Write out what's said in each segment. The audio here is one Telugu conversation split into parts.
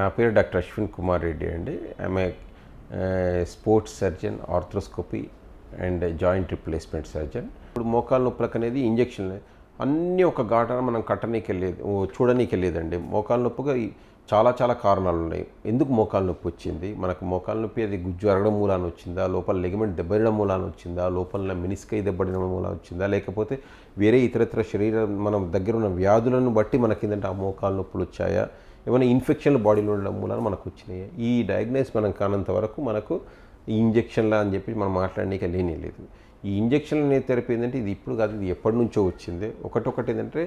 నా పేరు డాక్టర్ అశ్విన్ కుమార్ రెడ్డి అండి. I'm a sports surgeon, arthroscopy and joint replacement surgeon. ఇప్పుడు మోకాలు నొప్పులకు అనేది ఇంజక్షన్లు అన్నీ ఒక ఘాటన మనం చూడనీకి వెళ్ళేదండి. మోకాలు నొప్పిగా చాలా కారణాలు ఉన్నాయి. ఎందుకు మోకాలు నొప్పి వచ్చింది? మనకు మోకాలు నొప్పి అది గుజ్జు అరగడం మూలాన వచ్చిందా, లోపల లెగమెంట్ దెబ్బడడం మూలాన వచ్చిందా, లోపల మినిస్కై దెబ్బడడం మూలాన వచ్చిందా, లేకపోతే వేరే ఇతరత్ర శరీరం మన దగ్గర ఉన్న వ్యాధులను బట్టి మనకి ఏంటంటే ఆ మోకాలు నొప్పులు వచ్చాయా, ఏమైనా ఇన్ఫెక్షన్లు బాడీలో ఉండడం మూలాన మనకు వచ్చినాయి. ఈ డయాగ్నైజ్ మనం కానంత వరకు మనకు ఈ ఇంజక్షన్లా అని చెప్పి మనం మాట్లాడనీకే లేదు. ఈ ఇంజక్షన్ అనే థెరపీ ఏంటంటే ఇది ఇప్పుడు కాదు, ఇది ఎప్పటి నుంచో వచ్చింది. ఒకటి ఏంటంటే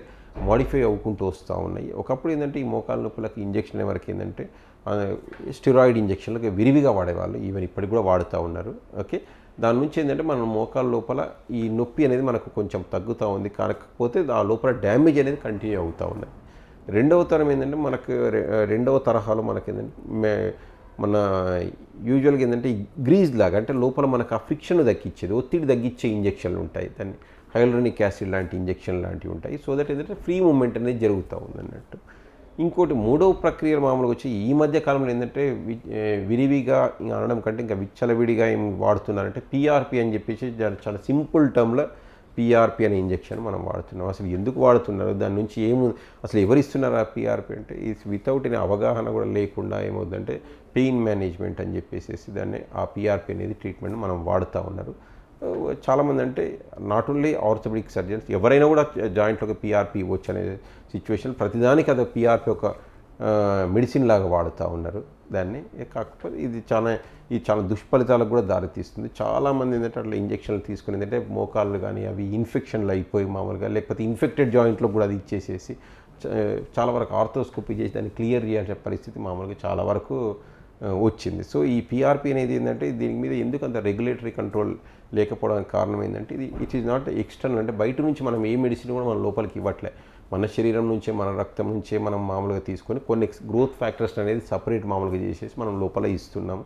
మాడిఫై అవ్వుకుంటూ వస్తూ ఉన్నాయి. ఒకప్పుడు ఏంటంటే ఈ మోకాలు నొప్పులకి ఇంజక్షన్ వరకు ఏంటంటే స్టెరాయిడ్ ఇంజక్షన్లకు విరివిగా వాడేవాళ్ళు, ఈవెన్ ఇప్పటికి కూడా వాడుతూ ఉన్నారు. ఓకే, దాని నుంచి ఏంటంటే మన మోకాల లోపల ఈ నొప్పి అనేది మనకు కొంచెం తగ్గుతూ ఉంది, కాకపోతే ఆ లోపల డ్యామేజ్ అనేది కంటిన్యూ అవుతూ ఉన్నాయి. రెండవ తరం ఏంటంటే మనకు రెండవ తరహాలో మనకి ఏంటంటే మన యూజువల్గా ఏంటంటే గ్రీజ్ లాగా, అంటే లోపల మనకు ఆ ఫ్రిక్షన్ తగ్గించేది, ఒత్తిడి తగ్గించే ఇంజక్షన్లు ఉంటాయి. దాన్ని హైలోనిక్ యాసిడ్ లాంటి ఇంజక్షన్ లాంటివి ఉంటాయి. సో దట్ ఏంటంటే ఫ్రీ మూమెంట్ అనేది జరుగుతూ ఉంది అన్నట్టు. ఇంకోటి మూడవ ప్రక్రియ మామూలుగా వచ్చి ఈ మధ్య కాలంలో ఏంటంటే విరివిగా అనడం కంటే ఇంకా విచ్చలవిడిగా ఏం వాడుతున్నారంటే పిఆర్పి అని చెప్పేసి చాలా సింపుల్ టర్మ్లో పిఆర్పి అనే ఇంజక్షన్ మనం వాడుతున్నాం. అసలు ఎందుకు వాడుతున్నారు, దాని నుంచి అసలు ఎవరు ఇస్తున్నారు ఆ పిఆర్పి అంటే వితౌట్ ఎనీ అవగాహన కూడా లేకుండా ఏమవుతుందంటే పెయిన్ మేనేజ్మెంట్ అని చెప్పేసి దాన్ని ఆ పిఆర్పి అనేది ట్రీట్మెంట్ మనం వాడుతూ ఉన్నారు. చాలామంది అంటే నాట్ ఓన్లీ ఆర్థోపెడిక్ సర్జన్స్, ఎవరైనా కూడా జాయింట్లోకి పిఆర్పి ఇవ్వచ్చు అనే సిచ్యువేషన్, ప్రతిదానికి అది పిఆర్పి ఒక మెడిసిన్ లాగా వాడుతూ ఉన్నారు దాన్ని. కాకపోతే ఇది చాలా దుష్ఫలితాలకు కూడా దారితీస్తుంది. చాలామంది ఏంటంటే అట్లా ఇంజక్షన్లు తీసుకుని ఏంటంటే మోకాళ్ళు కానీ అవి ఇన్ఫెక్షన్లు అయిపోయి మామూలుగా, లేకపోతే ఇన్ఫెక్టెడ్ జాయింట్లో కూడా అది ఇచ్చేసేసి చాలా వరకు ఆర్థోస్కోపీ చేసి దాన్ని క్లియర్ చేయాల్సిన పరిస్థితి మామూలుగా చాలా వరకు వచ్చింది. సో ఈ పిఆర్పి అనేది ఏంటంటే దీని మీద ఎందుకు అంత రెగ్యులేటరీ కంట్రోల్ లేకపోవడానికి కారణం ఏంటంటే ఇట్ ఈజ్ నాట్ ఎక్స్టర్నల్, అంటే బయట నుంచి మనం ఏ మెడిసిన్ కూడా మన లోపలికి ఇవ్వట్లే, మన శరీరం నుంచే మన రక్తం నుంచే మనం మామూలుగా తీసుకొని కొన్ని గ్రోత్ ఫ్యాక్టర్స్ అనేది సపరేట్ మామూలుగా చేసేసి మనం లోపల ఇస్తున్నాము.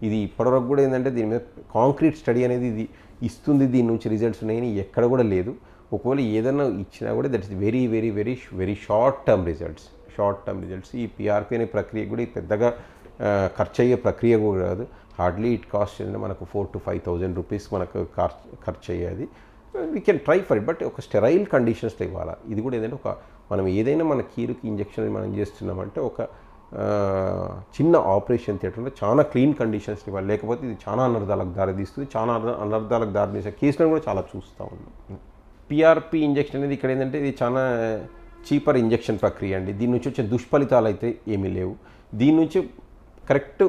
ఇది ఇప్పటివరకు కూడా ఏంటంటే దీని మీద కాంక్రీట్ స్టడీ అనేది ఇది ఇస్తుంది, దీని నుంచి రిజల్ట్స్ ఉన్నాయని ఎక్కడ కూడా లేదు. ఒకవేళ ఏదైనా ఇచ్చినా కూడా that is very short term results. ఈ పిఆర్పి అనే ప్రక్రియ కూడా పెద్దగా ఖర్చు అయ్యే ప్రక్రియ కూడా కాదు. హార్డ్లీ ఇట్ కాస్ట్ ఏంటంటే మనకు 4,000 to 5,000 రూపీస్ మనకు ఖర్చు అయ్యేది. We can try for it, but ఒక స్టెరైల్ కండిషన్స్లో ఇవ్వాలి. ఇది కూడా ఏంటంటే మనం ఏదైనా మన కీలుకి ఇంజక్షన్ మనం చేస్తున్నామంటే ఒక చిన్న ఆపరేషన్ థియేటర్లో చాలా క్లీన్ కండిషన్స్ ఇవ్వాలి, లేకపోతే ఇది చాలా అనర్థాలకు దారితీస్తుంది. చాలా అనర్థాలకు దారితీసే కేసులను కూడా చాలా చూస్తూ ఉన్నాం. పిఆర్పి ఇంజక్షన్ అనేది ఇక్కడ ఏంటంటే ఇది చాలా చీపర్ ఇంజక్షన్ ప్రక్రియ అండి. దీని నుంచి వచ్చే దుష్ఫలితాలు అయితే ఏమీ లేవు. దీని నుంచి కరెక్ట్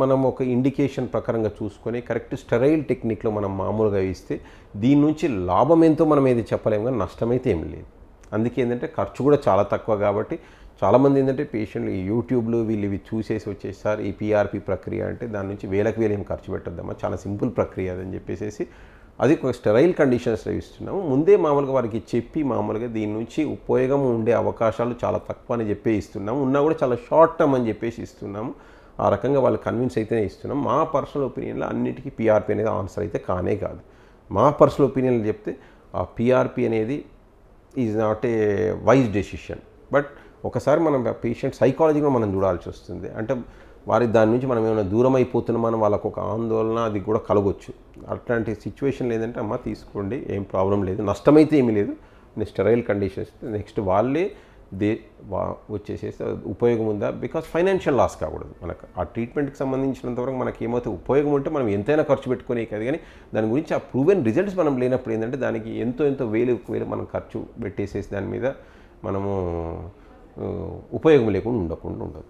మనం ఒక ఇండికేషన్ ప్రకారంగా చూసుకొని కరెక్ట్ స్టెరైల్ టెక్నిక్లో మనం మామూలుగా ఇస్తే దీని నుంచి లాభం ఎంతో మనం ఏది చెప్పలేము, కానీ నష్టమైతే ఏం లేదు. అందుకే ఏంటంటే ఖర్చు కూడా చాలా తక్కువ. కాబట్టి చాలామంది ఏంటంటే పేషెంట్లు యూట్యూబ్లో ఇవి చూసేసి వచ్చేసారు ఈ పిఆర్పి ప్రక్రియ అంటే దాని నుంచి వేలకు ఏం ఖర్చు పెట్టొద్దమ్మా, చాలా సింపుల్ ప్రక్రియ అదని చెప్పేసి అది ఒక స్టెరైల్ కండిషన్స్లో ఇస్తున్నాము. ముందే మామూలుగా వారికి చెప్పి మామూలుగా దీని నుంచి ఉపయోగం ఉండే అవకాశాలు చాలా తక్కువ అని చెప్పి ఇస్తున్నాము. ఉన్నా కూడా చాలా షార్ట్ టర్మ్ అని చెప్పేసి ఇస్తున్నాము. ఆ రకంగా వాళ్ళు కన్విన్స్ అయితేనే ఇస్తున్నాం. మా పర్సనల్ ఒపీనియన్లో అన్నిటికీ పిఆర్పి అనేది ఆన్సర్ అయితే కానే కాదు. మా పర్సనల్ ఒపీనియన్లో చెప్తే ఆ పిఆర్పి అనేది is not a wise decision. But ఒకసారి మనం పేషెంట్ సైకాలజీగా మనం చూడాల్సి వస్తుంది. అంటే వారి దాని నుంచి మనం ఏమైనా దూరం అయిపోతున్నామని వాళ్ళకు ఒక ఆందోళన అది కూడా కలగొచ్చు. అట్లాంటి సిచ్యువేషన్ లేదంటే అమ్మ తీసుకోండి, ఏం ప్రాబ్లం లేదు, నష్టమైతే ఏమీ లేదు, స్టెరైల్ కండిషన్స్ నెక్స్ట్ వాళ్ళే వచ్చేసేసి ఉపయోగం ఉందా, బికాస్ ఫైనాన్షియల్ లాస్ కాకూడదు. మనకు ఆ ట్రీట్మెంట్కి సంబంధించినంతవరకు మనకి ఏమైతే ఉపయోగం ఉంటే మనం ఎంతైనా ఖర్చు పెట్టుకునే కాదు, కానీ దాని గురించి ఆ ప్రూవెన్ రిజల్ట్స్ మనం లేనప్పుడు ఏంటంటే దానికి ఎంతో వేలు మనం ఖర్చు పెట్టేసేసి దాని మీద మనము ఉపయోగం లేకుండా ఉండదు.